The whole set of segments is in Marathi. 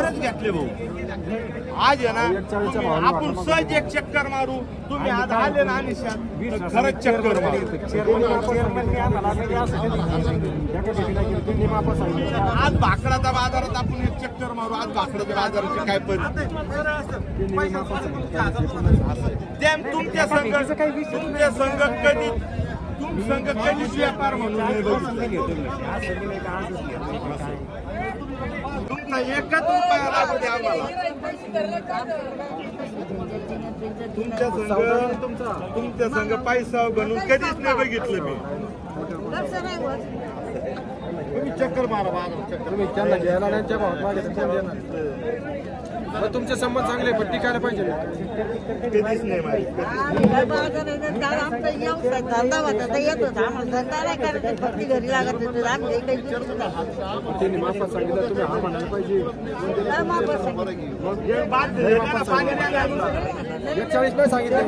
चक्करच घेतले भाऊ. आज आहे ना आपण सहज एक चक्कर मारू. तुम्ही आज आले ना निशात खरंच चक्कर मारू. आज भाकडाच्या बाजारात आपण एक चक्कर मारू. आज भाकडाच्या बाजाराची काय परिस्थिती तुमच्या संघ कधी संघ कधीच व्यापार म्हणून तुमचा एकच रुपया लागू द्या आम्हाला. तुमच्या संघ पैसा बनून कधीच नाही बघितलं मी. तुम्ही चक्कर मारा तुम्ही त्यांना घ्यायला त्यांच्या भावात तुमचे संबंध चांगले पण टिकायला पाहिजे. कधीच नाही माहिती धंदा होता तर येत होता आम्हाला धंदा नाही करायचा फक्त घरी लागत होते. त्यांनी माफा सांगितलं तुम्ही हा म्हणायला पाहिजे. 41 नाही सांगितलं.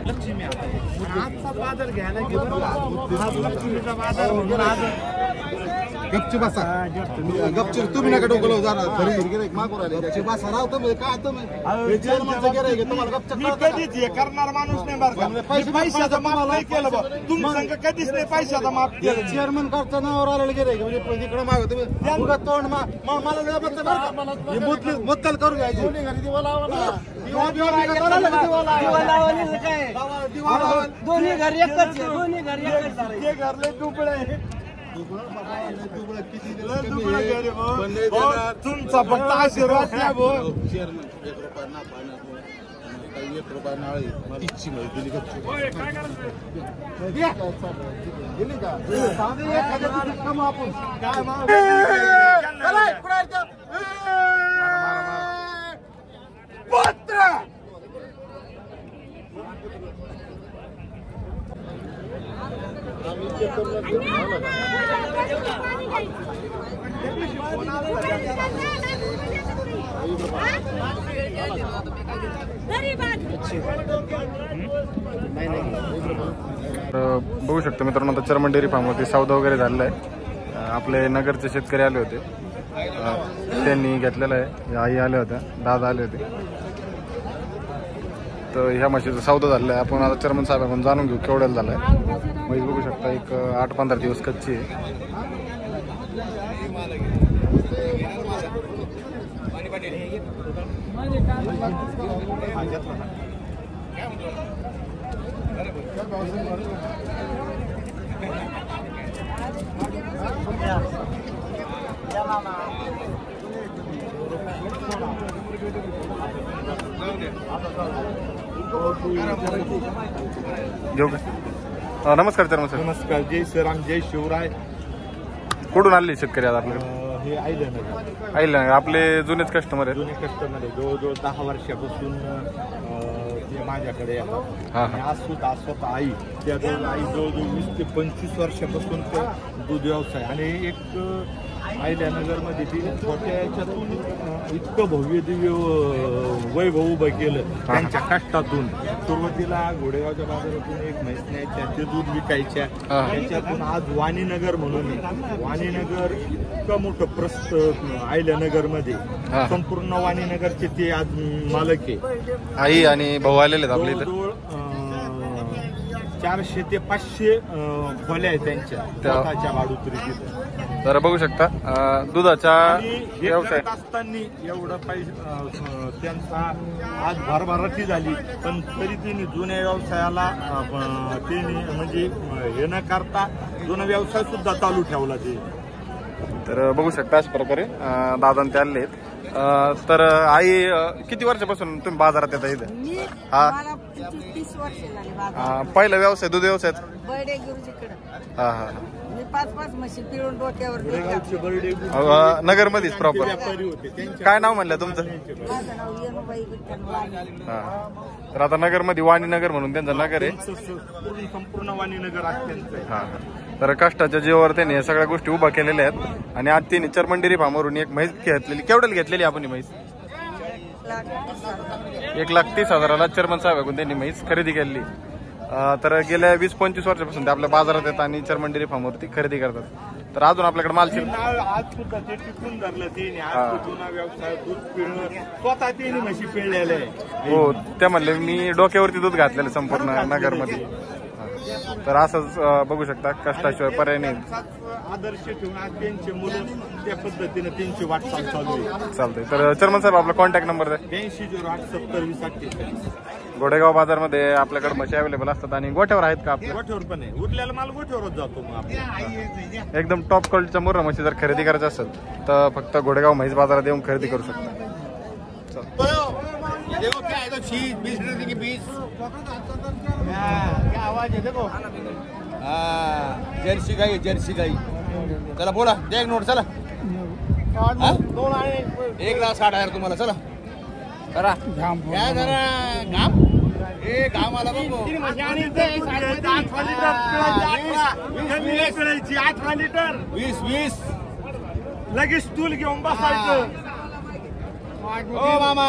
लक्ष्मी आजचा बाजार घ्यायला गेलो. आज लक्ष्मीचा बाजार म्हणून आज गपची बसा. गपची तुम्ही नका डोकं जरा खरी गिराईक मागू राहिले. गपची बसा राव तुम्ही काय तुम्ही तुम्हाला गपचक मी कधीच हे करणार माणूस नाही बरं का. पैशाचा माफ नाही केलं बा. तुम्ही संघ कधीच नाही पैशाचा माफ केलं. चेअरमन करता नावावर आलेलं गिराईक म्हणजे तिकडे माग तुम्ही तोंड मला मुद्दल करून घ्यायची. दोन्ही घर एकच दोन्ही घर एकच घरले दुबळे तुमचा फक्त आशीर्वाद द्या भाऊ. 1 रुपया नाळी इच्छी माहिती दिली का आपण काय बघू शकतो मित्रांनो, आता चर्मन डेअरी फार्मवरती सौदा वगैरे झालेला आहे. आपले नगरचे शेतकरी आले होते, त्यांनी घेतलेलं आहे. आई आल्या होत्या, दादा आले होते. तर ह्या म्हशीचा सौदा झालेला आहे. आपण आता चर्मन साहेबांकडून जाणून घेऊ केवढ्याला झाला आहे. म्हैस बघू शकता एक 8-15 दिवस कच्ची आहे. घेऊ का? नमस्कार चर्मन साहेब. नमस्कार. जय श्रीराम, जय शिवराय. कुठून आले शेतकरी आज आपल्याकडे? हे आईल्यानगर. आईल्यानगर आपले जुनेच कस्टमर आहेत. जुने कस्टमर आहे. जवळजवळ 10 वर्षापासून ते माझ्याकडे येतात. आणि आज स्वतः आई त्याजवळ आई जवळजवळ 20 ते 25 वर्षापासून ते दूध व्यवसाय. आणि एक आईल्यानगरमध्ये ती छोट्या याच्यातून इतकं भव्य दिव्य वैभव उभं केलं त्यांच्या कष्टातून. सुरुवातीला घोडेगावच्या बाजारातून एक म्हैस न्यायच्या, ते दूध विकायच्या. त्याच्यातून आज वाणीनगर म्हणून वाणीनगर इतकं मोठं प्रस्त आईल्यानगरमध्ये संपूर्ण वाणीनगरचे ते आज मालक आहे. आई आणि भाऊ आलेले आहेत आपल्या इथे. 400 ते 500 खोल्या आहेत त्यांच्या वाडूतरी तिथं. तर बघू शकता दुधाच्या व्यवसाय असताना एवढं पैसे त्यांचा आज भरभराटी झाली, पण तरी त्यांनी जुन्या व्यवसायाला त्यांनी म्हणजे हे न करता जुना व्यवसाय सुद्धा चालू ठेवला. ते तर बघू शकता अशा प्रकारे दादा ते आले आहेत. तर आई किती वर्षापासून तुम्ही बाजारात येता इथे? हा, 30 वर्ष झाली. पहिला व्यवसाय दूध व्यवसाय? बर्डे गुरुजीकडे. हा हा. मी 5-5 म्हशी पिळून डोक्यावर नगर मध्येच प्रॉपर. काय नाव म्हणलं तुमचं? माझं नाव येनुबाई विठ्ठल वाणी. हा. तर आता नगर मध्ये वाणीनगर म्हणून त्यांचं नगर आहे. संपूर्ण वाणीनगर आहे. हा. तर कष्टाच्या जीवावर त्यांनी या सगळ्या गोष्टी उभा केलेल्या आहेत आणि आज त्यांनी चर्मन फार्मवरून एक म्हैस घेतलेली. केवढ्याला घेतलेली आपण ही म्हैस? 1,30,000ला चर्मन साहेबांकडून त्यांनी म्हैस खरेदी केली. तर गेल्या 20-25 वर्षापासून ते आपल्या बाजारात येतात आणि चर्मन डेअरी फार्मवरती खरेदी करतात. तर अजून आपल्याकडे माल आज सुद्धा ते टिकून धरलं ते आज जुना व्यवसाय दूध पिळणं स्वतः ते म्हशी पिळलेले. हो, ते म्हणले मी डोक्यावरती दूध घातलेलं संपूर्ण नगरमध्ये. तर असंच बघू शकता, कष्टाशिवाय पर्याय नाही. आदर्श ठेवून आज त्यांचे मुलं त्या पद्धतीने त्यांची वाटचाल चालू आहे. चालतंय. तर चर्मन साहेब आपला कॉन्टॅक्ट नंबर द्या. 8208702048. गोडेगाव बाजारमध्ये आपल्याकडे म्हशी अवेलेबल असतात आणि गोठ्यावर आहेत का आपल्या? गोठ्यावर पण आहे. उरलेला माल गोठ्यावरच जातो. मग आपण एकदम टॉप क्वालिटीच्या मुर्रा म्हशी जर खरेदी करायचं असेल तर फक्त गोडेगाव म्हैस बाजारात येऊन खरेदी करू शकता. देखो क्या है तो चीज 20 रुपए की 20 क्या आवाज है देखो. जर्सी गाई जर्सी गाई. चला बोला द्या एक नोट. चला 1,60,000 तुम्हाला. चला करा क्या जरा घाम ए घाम आला बघ. 8 लिटर 20 लगेच स्टूल घेऊन बसायचं. ओ मामा